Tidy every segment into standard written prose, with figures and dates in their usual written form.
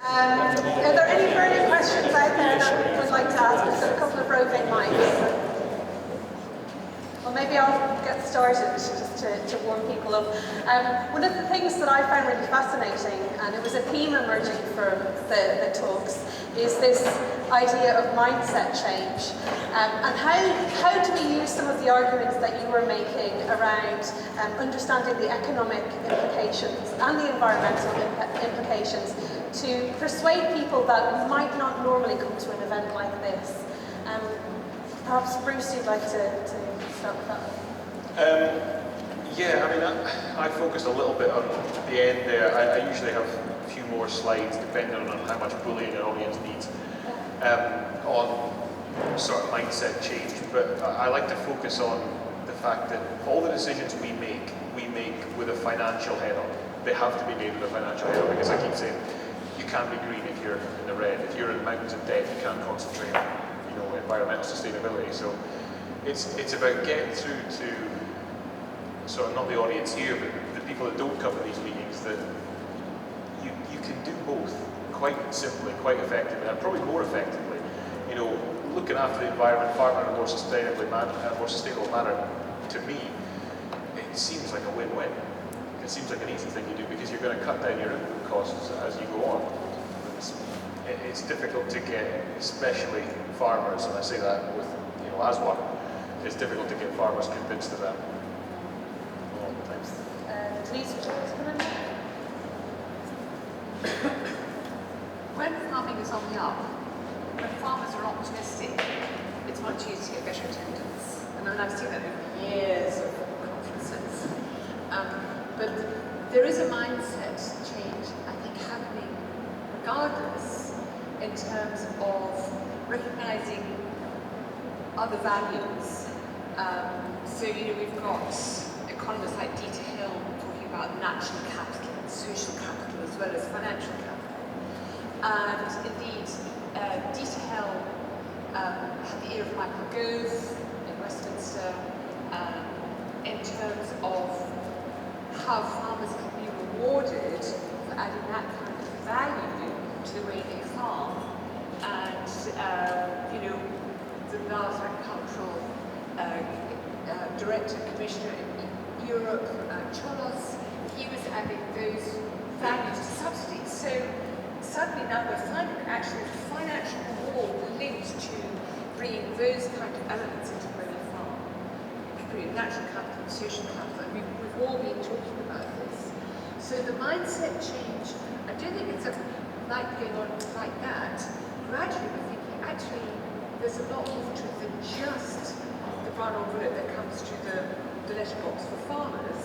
Are there any burning questions out there that we would like to ask? We've got a couple of roving mics. Well, maybe I'll get started just to warm people up. One of the things that I found really fascinating, and it was a theme emerging from the talks, is this idea of mindset change. And how do we use some of the arguments that you were making around understanding the economic implications and the environmental implications to persuade people that might not normally come to an event like this? Perhaps Bruce, you'd like to start with that one? Yeah, I mean, I focused a little bit on the end there. I usually have a few more slides depending on how much bullying an audience needs on sort of mindset change. But I like to focus on the fact that all the decisions we make with a financial head on. They have to be made with a financial head on, because I keep saying you can't be green if you're in the red. If you're in the mountains of debt, you can't concentrate on environmental sustainability. So it's about getting through to sort of not the audience here, but the people that don't come to these meetings, that you can do both quite simply, quite effectively, and probably more effectively. Looking after the environment, farming in a more sustainable manner, to me, it seems like a win-win. It seems like an easy thing to do, because you're going to cut down your input costs as you go on. It's difficult to get, especially farmers, and I say that with, as one, it's difficult to get farmers convinced of that. Denise, would you like to come in? When farming is on the up, when farmers are optimistic, it's much easier to get better attendance. And I've seen that over years of conferences. But there is a mindset change, I think, happening regardless, in terms of recognising other values. So, we've got economists like Dee talking about natural capital and social capital as well as financial capital. And indeed, Dee had the ear of Michael Gove in Westminster in terms of how farmers can be rewarded for adding that kind of value to the way they farm. And the last agricultural director commissioner in Europe, Charley, he was adding those values to subsidies. So suddenly now we're finding actually a financial reward linked to bringing those kind of elements into where we farm, particularly natural capital and social capital. And we've all been talking about this. So the mindset change, I don't think it's a light going on like that. Gradually we're thinking, actually, there's a lot more to it than just the brown envelope that comes to the letterbox for farmers,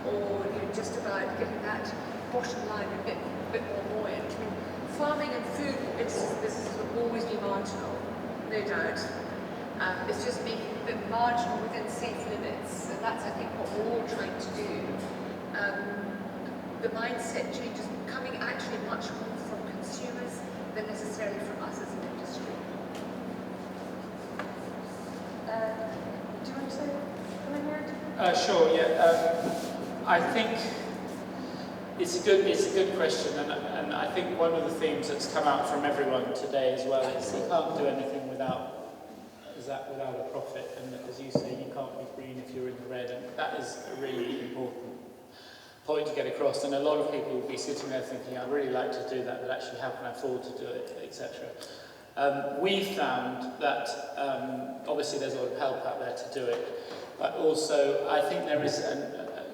or just about getting that bottom line a bit more buoyant. I mean, farming and food businesses will always be marginal, no doubt. It's just making them marginal within safe limits, and that's, I think, what we're all trying to do. The mindset change is coming actually much more from consumers than necessarily from us as an industry. Do you want to come in here? Sure. Yeah. I think it's a good question, and I think one of the themes that's come out from everyone today as well is you can't do anything without a profit, and as you say, you can't be green if you're in the red, and that is a really important point to get across. And a lot of people will be sitting there thinking, I'd really like to do that, but actually how can I afford to do it, etc. We've found that obviously there's a lot of help out there to do it, but also I think there is,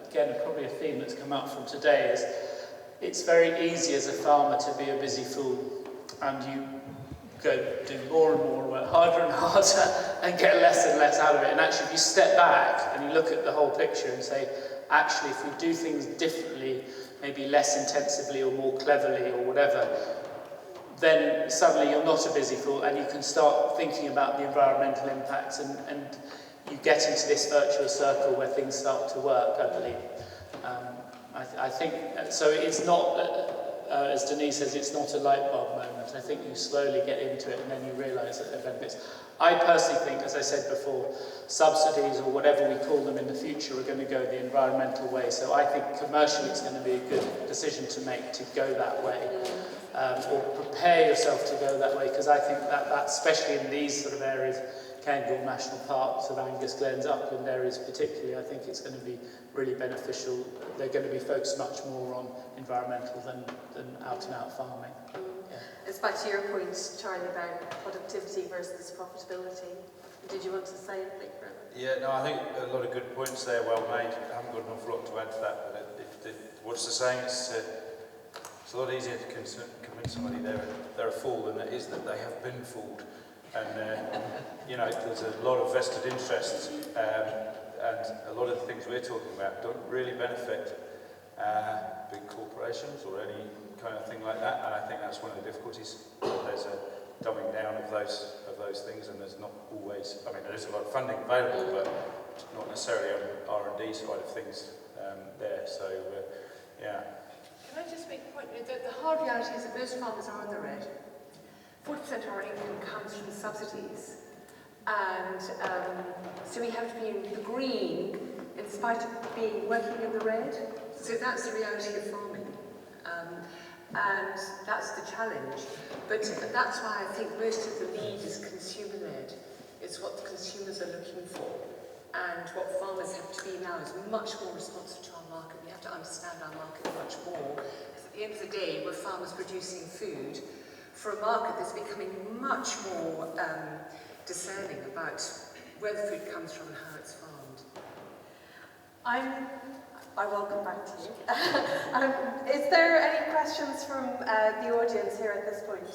again, probably a theme that's come out from today, is it's very easy as a farmer to be a busy fool, and you go do more and more work, harder and harder, and get less and less out of it. And actually, if you step back and you look at the whole picture and say, actually, if we do things differently, maybe less intensively or more cleverly or whatever, then suddenly you're not a busy fool, and you can start thinking about the environmental impacts, and you get into this virtuous circle where things start to work, I believe. I think, so it's not as Denise says, it's not a light bulb moment. I think you slowly get into it and then you realise that there are benefits. I personally think, as I said before, subsidies or whatever we call them in the future are going to go the environmental way. So I think commercially it's going to be a good decision to make to go that way. Or prepare yourself to go that way, because I think that especially in these sort of areas, Cairngorm National Park, sort of Angus Glens, Upland areas particularly, I think it's going to be really beneficial. They're going to be focused much more on environmental than out-and-out farming. Yeah. It's back to your point, Charlie, about productivity versus profitability. Did you want to say anything further? Yeah, no, I think a lot of good points there, well made. I haven't got an awful lot to add to that, but what's the saying? It's a lot easier to convince somebody they're a fool than it is that they have been fooled. And, you know, there's a lot of vested interests, and a lot of the things we're talking about don't really benefit big corporations or any kind of thing like that. And I think that's one of the difficulties. There's a dumbing down of those things, and there's not always, I mean, there is a lot of funding available, but not necessarily on the R&D side of things there. So, yeah. Can I just make a point? The hard reality is that most farmers are on the red. 40% of our income comes from subsidies. And so we have to be in the green in spite of working in the red. So that's the reality of farming. And that's the challenge. But that's why I think most of the lead is consumer-led. It's what the consumers are looking for. And what farmers have to be now is much more responsive to our market. We have to understand our market much more. Because at the end of the day, we're farmers producing food for a market that's becoming much more discerning about where the food comes from and how it's farmed. I will come back to you. Is there any questions from the audience here at this point?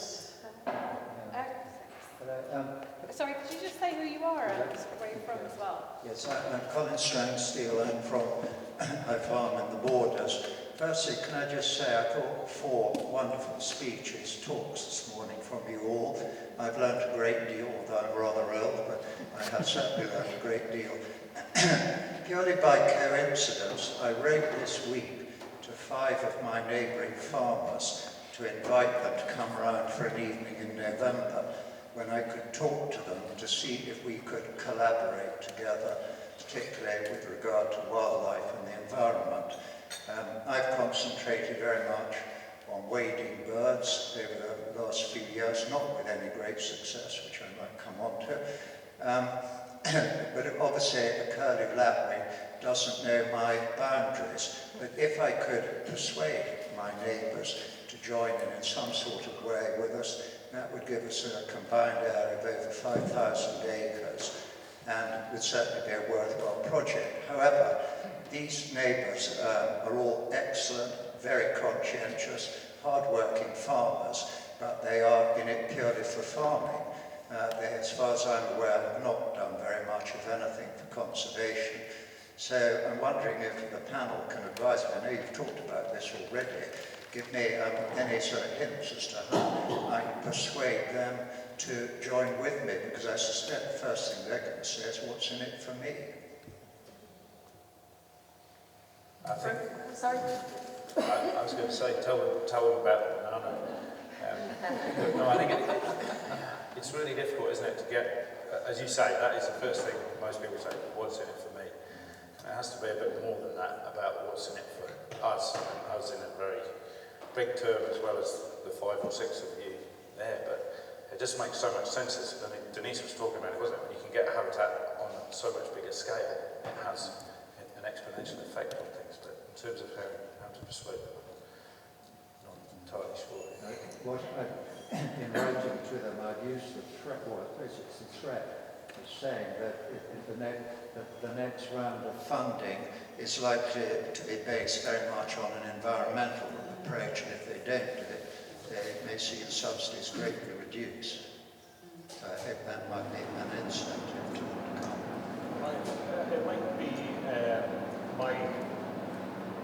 Sorry, could you just say who you are and where you're from as well? Yes, I'm Colin Strang-Steele. I'm from I farm in the Borders. Firstly, can I just say I thought 4 wonderful speeches, talks this morning from you all. I've learned a great deal, although I'm rather ill, but I have certainly learned a great deal. Purely by coincidence, I wrote this week to 5 of my neighbouring farmers to invite them to come around for an evening in November when I could talk to them to see if we could collaborate together, particularly with regard to wildlife and the environment. I've concentrated very much on wading birds over the last few years, not with any great success, which I might come on to. But obviously a curlew lapwing doesn't know my boundaries. But if I could persuade my neighbours to join in some sort of way with us, that would give us a combined area of over 5,000 acres and would certainly be a worthwhile project. However, these neighbours are all excellent, very conscientious, hard-working farmers, but they are in it purely for farming. They, as far as I'm aware, have not done very much of anything for conservation. So I'm wondering if the panel can advise me. I know you've talked about this already. Give me any sort of hints as to how I can persuade them to join with me, because I suspect the first thing they're going to say is, what's in it for me? I think. Sorry? I was going to say, tell them about the banana. No, I think it's really difficult, isn't it, to get, as you say, that is the first thing most people say, what's in it for me? And it has to be a bit more than that about what's in it for us, and us in a very big term, as well as the 5 or 6 of you there. But it just makes so much sense, as I mean, Denise was talking about it, wasn't it? When you can get a habitat on so much bigger scale, it has an exponential effect on things. But in terms of how to persuade them, I'm not entirely sure. In writing to them, I've used the threat, or I suppose it's the threat, of saying that the next round of funding is likely to be based very much on an environmental approach, and if they don't do it, they may see the subsidies greatly reduced. So I hope that might be an incentive to them to come. It might be, my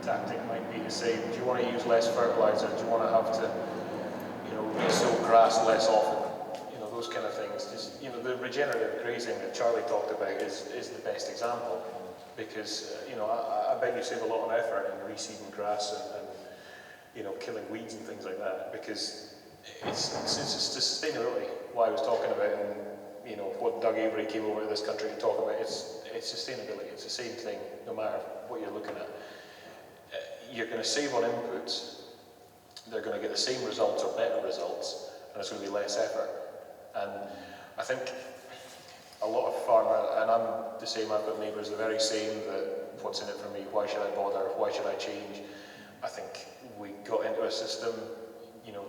tactic might be to say, do you want to use less fertiliser? Do you want to have to, resow grass less often? Those kind of things. Just, the regenerative grazing that Charlie talked about is the best example, because I bet you save a lot of effort in reseeding grass and killing weeds and things like that, because it's sustainability. What I was talking about, and what Doug Avery came over to this country to talk about, it's sustainability. It's the same thing, no matter what you're looking at. You're going to save on inputs. They're going to get the same results or better results, and it's going to be less effort. And I think a lot of farmers, and I'm the same, I've got neighbours the very same, that what's in it for me, why should I bother, why should I change? I think we got into a system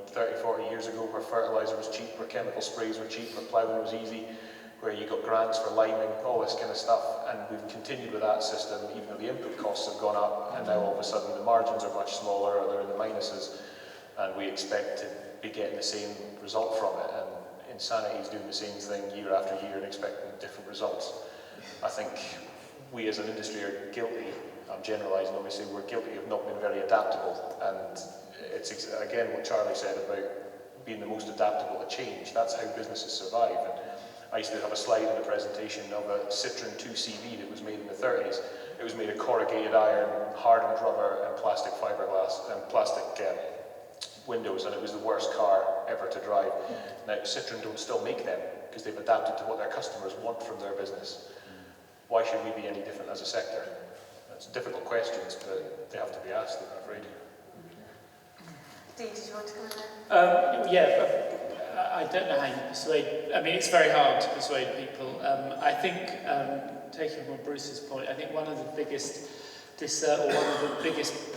30, 40 years ago where fertiliser was cheap, where chemical sprays were cheap, where ploughing was easy, where you got grants for liming, all this kind of stuff, and we've continued with that system even though the input costs have gone up, and now all of a sudden the margins are much smaller, or they're in the minuses, and we expect to be getting the same result from it, and Insanity is doing the same thing year after year and expecting different results. I think we as an industry are guilty, I'm generalising obviously, we're guilty of not being very adaptable, and it's again what Charlie said about being the most adaptable to change. That's how businesses survive. And I used to have a slide in the presentation of a Citroen 2CV that was made in the 30s. It was made of corrugated iron, hardened rubber, and plastic fiberglass, and plastic windows, and it was the worst car ever to drive. Now, Citroen don't still make them because they've adapted to what their customers want from their business. Why should we be any different as a sector? It's difficult questions, but they have to be asked, I'm afraid. Dee, did you want to come in there? I don't know how you persuade. I mean, it's very hard to persuade people. I think, taking on Bruce's point, I think one of the biggest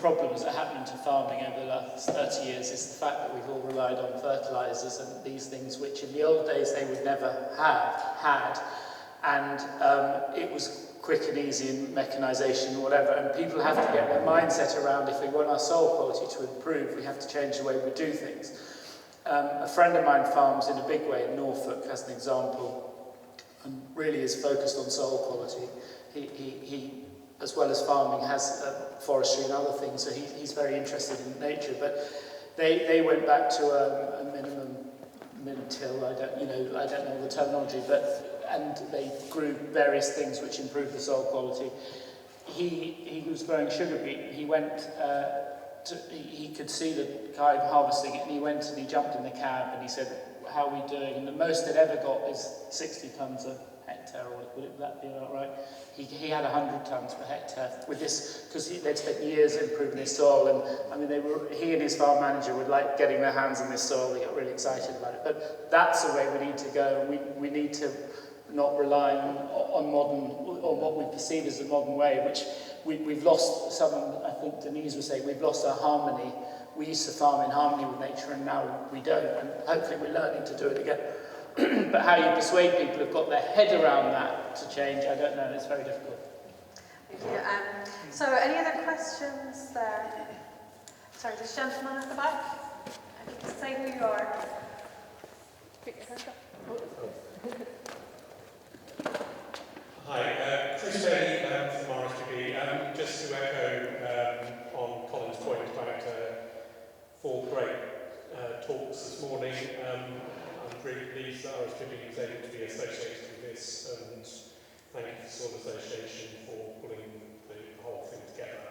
problems that happened to farming over the last 30 years is the fact that we've all relied on fertilisers and these things which in the old days they would never have had, and it was quick and easy in mechanisation or whatever, and people have to get their mindset around, if we want our soil quality to improve, we have to change the way we do things. A friend of mine farms in a big way in Norfolk, as an example, and really is focused on soil quality. He as well as farming, has forestry and other things, so he's very interested in nature. But they went back to a minimum min-till. I don't know the terminology, and they grew various things which improved the soil quality. He was growing sugar beet. He went he could see the guy harvesting it, and he went and he jumped in the cab and he said, "How are we doing?" And the most they'd ever got is 60 tonnes a hectare, or would that be about right? He had 100 tonnes per hectare with this, because they'd spent years improving his soil, and I mean he and his farm manager would like getting their hands on this soil. They got really excited about it. But that's the way we need to go. We need to not rely on what we perceive as the modern way, which we've lost. Someone, I think Denise was saying, we've lost our harmony. We used to farm in harmony with nature, and now we don't, and hopefully we're learning to do it again. But how you persuade people who've got their head around that to change, I don't know, it's very difficult. Thank you. So any other questions there? Sorry, this gentleman at the back. Say who you are. Hi, Chris Bailey from RSGB. Just to echo on Colin's point about 4 great talks this morning. I'm really pleased that RSGB was able to be associated with this, and thank you to the Soil Association for pulling the whole thing together.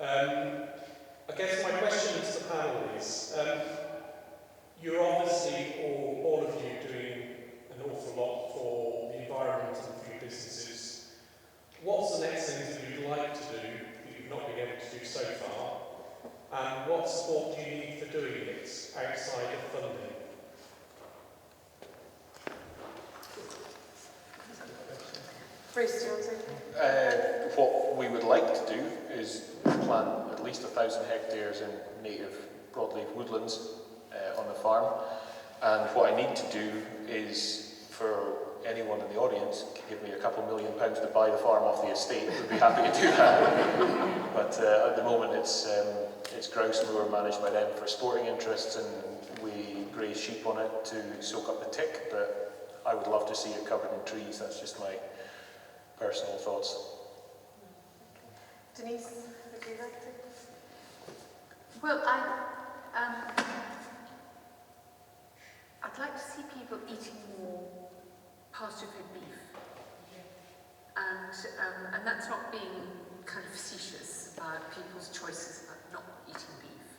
I guess my question to the panel is, you're obviously all of you doing an awful lot for the environment and for your businesses. What's the next thing that you'd like to do that you've not been able to do so far? And what support do you need for doing it outside of funding? Bruce, do you want to? What we would like to do is plant at least 1,000 hectares in native broadleaf woodlands on the farm. And what I need to do is, for anyone in the audience can give me a couple £1 million to buy the farm off the estate, we'd be happy to do that. But at the moment it's grouse moor managed by them for sporting interests, and we graze sheep on it to soak up the tick, but I would love to see it covered in trees. That's just my personal thoughts. Denise, would you like to? Well, I'd like to see people eating more pasture-fed beef, and that's not being kind of facetious about people's choices about not eating beef.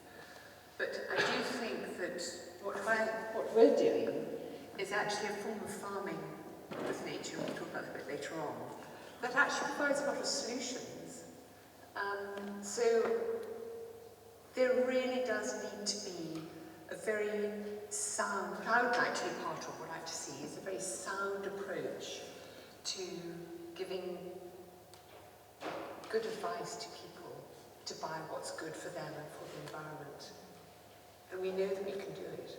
we're doing is actually a form of farming with nature, we'll talk about that a bit later on, that actually provides a lot of solutions. So there really does need to be a very sound, what I would like to be part of, what I like to see is a very sound approach to giving good advice to people to buy what's good for them and for the environment. And we know that we can do it.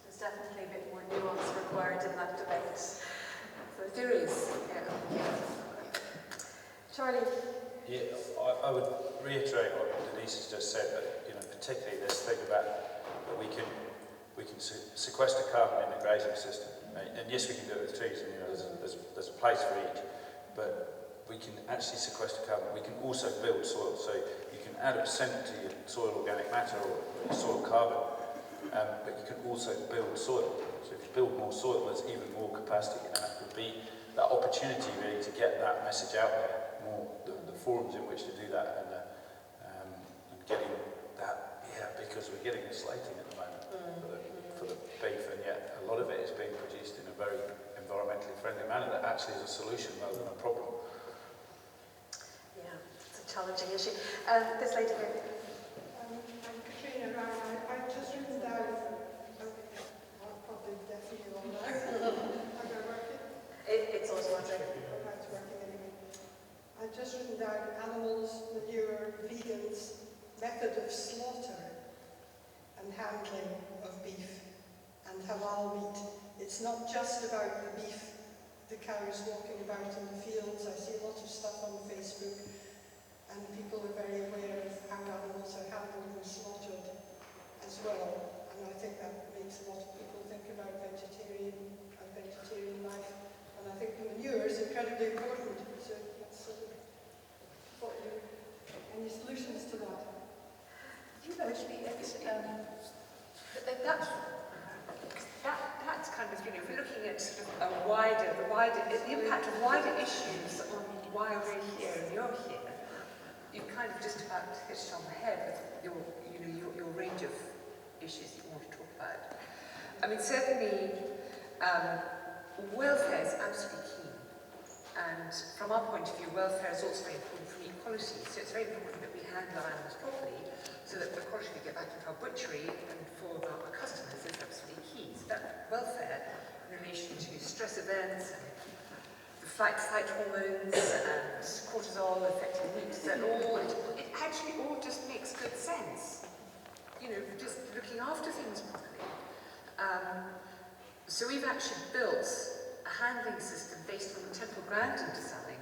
There's definitely a bit more nuance required in that debate. So there is, yeah. Charlie? Yeah, I would reiterate what Denise has just said, but particularly this thing about that we can sequester carbon in the grazing system, and yes, we can do it with trees, and there's a place for each, but we can actually sequester carbon. We can also build soil, so you can add a percent to your soil organic matter or your soil carbon, but you can also build soil. So if you build more soil, there's even more capacity, and that would be that opportunity really to get that message out there more, the forums in which to do that, and getting that, because we're getting the slating at the moment for the beef, and yet a lot of it is being produced in a very environmentally friendly manner that actually is a solution rather than a problem. Yeah, it's a challenging issue. This lady here. I'm Katrina Ryan. I've just written down, I'll probably definitely all now. Am I working? It's automatic. It's working anyway. I've just written down animals, manure, vegans, method of slaughter and handling of beef and halal meat. It's not just about the beef, the cows walking about in the fields. I see a lot of stuff on Facebook and people are very aware of how animals are handled and slaughtered as well. And I think that makes a lot of people think about vegetarian life. And I think the manure is incredibly important. So that's any solutions to that? Actually, that's kind of, if we're looking at sort of the impact of wider issues on why we're here and you're here, you kind of just about hit it on the head with your range of issues that you want to talk about. I mean, certainly, welfare is absolutely key. And from our point of view, welfare is also very important for equality. So it's very important that we handle our animals properly, so that the quality we get back into our butchery and for our customers is absolutely key. So that welfare in relation to stress events and the flight hormones and cortisol affecting meat, it actually all just makes good sense. Just looking after things properly. So we've actually built a handling system based on the Temple Grandin design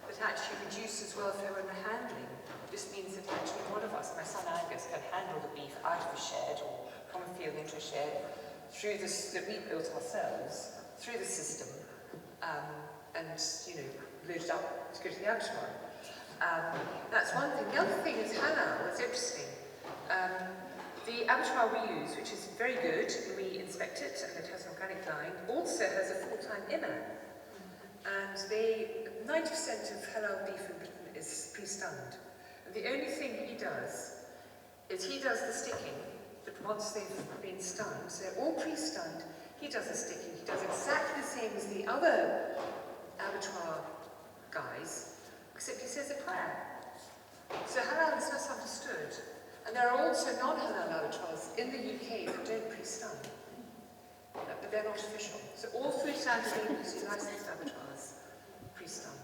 that actually reduces welfare in the handling. This means that actually one of us, my son Angus, can handle the beef out of a shed or from a field into a shed through this that we built ourselves, through the system, and load it up to go to the abattoir. That's one thing. The other thing is halal. It's interesting. The abattoir we use, which is very good, we inspect it and it has an organic line, also has a full-time imam. And 90% of halal beef in Britain is pre-stunned. The only thing he does is he does the sticking, but once they've been stunned, so they're all pre-stunned, he does the sticking. He does exactly the same as the other abattoir guys, except he says a prayer. So halal is misunderstood. And there are also non-halal abattoirs in the UK that don't pre-stun, but they're not official. So all food standards agency licensed abattoirs pre-stun.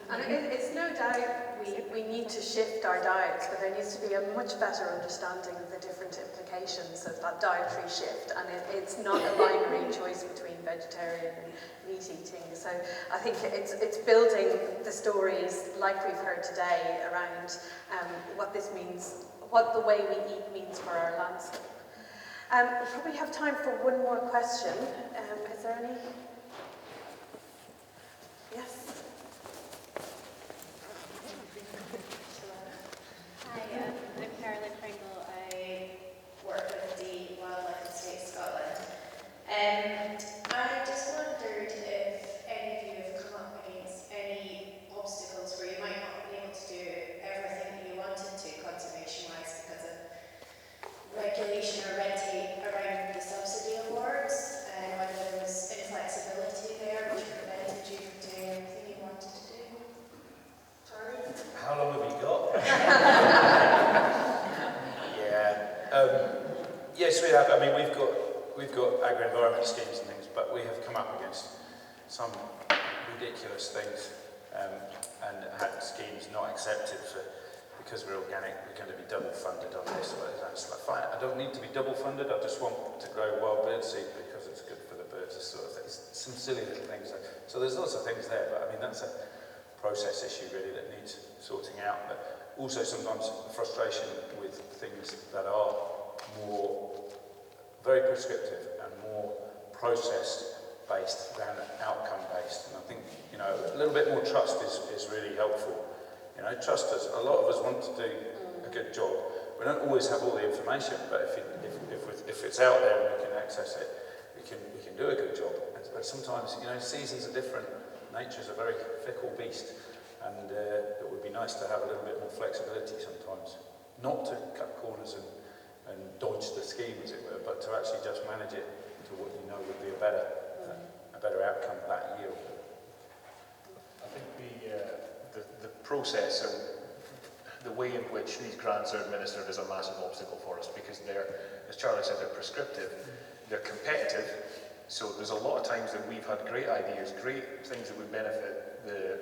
And it's no doubt we need to shift our diets, but there needs to be a much better understanding of the different implications of that dietary shift. And it's not a binary choice between vegetarian and meat eating. So I think it's building the stories like we've heard today around what this means, what the way we eat means for our landscape. We probably have time for one more question. Is there any? Yes. Hi, I'm Carolyn Pringle. I work with Dee Ward, Estate, Scotland. I just wondered if any of you have come up against any obstacles where you might not be able to do everything that you wanted to conservation-wise because of regulation or red tape Yes, we have. I mean, we've got agro-environment schemes and things, but we have come up against some ridiculous things and had schemes not accepted because we're organic. We're going to be double funded on this. It's like, fine, I don't need to be double funded. I just want to grow wild bird seed because it's good for the birds. Sort of some silly little things. So there's lots of things there, but I mean that's a process issue really that needs sorting out. But also sometimes frustration with things that are very prescriptive and more process-based than outcome-based. And I think, you know, a little bit more trust is really helpful. You know, trust us. A lot of us want to do a good job. We don't always have all the information, but if it's out there and we can access it, we can do a good job. But sometimes, you know, seasons are different. Nature's a very fickle beast, and it would be nice to have a little bit more flexibility sometimes. Not to cut corners and dodge the scheme, as it were, but to actually just manage it to what you know would be a better outcome for that yield. I think the process and the way in which these grants are administered is a massive obstacle for us because they're, as Charlie said, they're prescriptive, they're competitive. So there's a lot of times that we've had great ideas, great things that would benefit the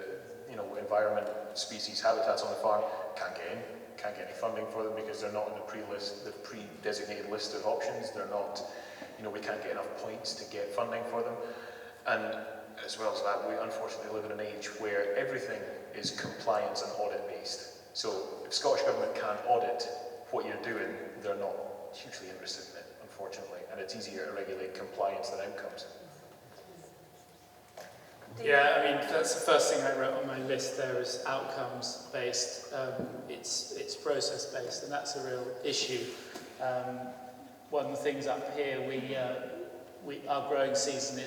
environment, species, habitats on the farm, can't get any funding for them because they're not in the pre-designated list of options. They're not, we can't get enough points to get funding for them. And as well as that, we unfortunately live in an age where everything is compliance and audit based. So if Scottish Government can't audit what you're doing, they're not hugely interested in it, unfortunately. And it's easier to regulate compliance than outcomes. Yeah, I mean, that's the first thing I wrote on my list there is outcomes based. It's process based, and that's a real issue. One of the things up here, our growing season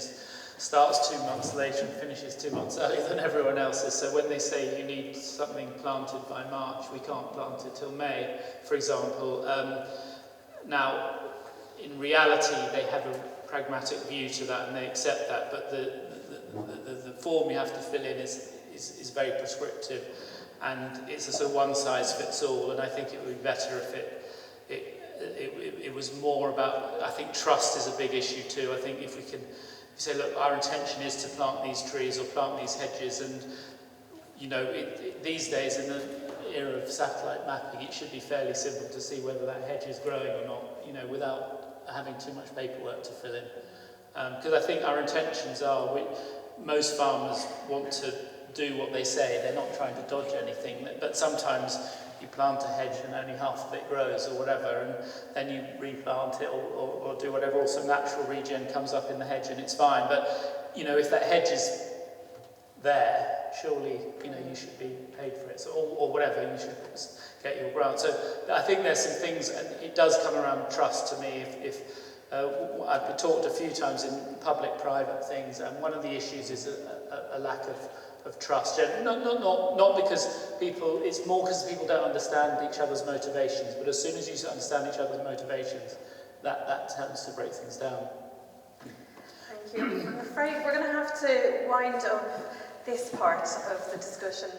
starts 2 months later and finishes 2 months earlier than everyone else's. So when they say you need something planted by March, we can't plant it till May, for example. Now, in reality, they have a pragmatic view to that and they accept that, but the form you have to fill in is very prescriptive, and it's a sort of one-size-fits-all. And I think it would be better if it was more about. I think trust is a big issue too. I think if we can say, look, our intention is to plant these trees or plant these hedges, and these days in the era of satellite mapping, it should be fairly simple to see whether that hedge is growing or not, without having too much paperwork to fill in. Because I think our intentions are, most farmers want to do what they say. They're not trying to dodge anything, but sometimes you plant a hedge and only half of it grows or whatever, and then you replant it or do whatever, or some natural regen comes up in the hedge and it's fine. But, if that hedge is there, surely, you should be paid for it, or whatever, you should get your grant. So I think there's some things, and it does come around trust to me. I've talked a few times in public-private things, and one of the issues is a lack of trust. Not because people, it's more because people don't understand each other's motivations, but as soon as you understand each other's motivations, that tends to break things down. Thank you. I'm afraid we're going to have to wind up this part of the discussion.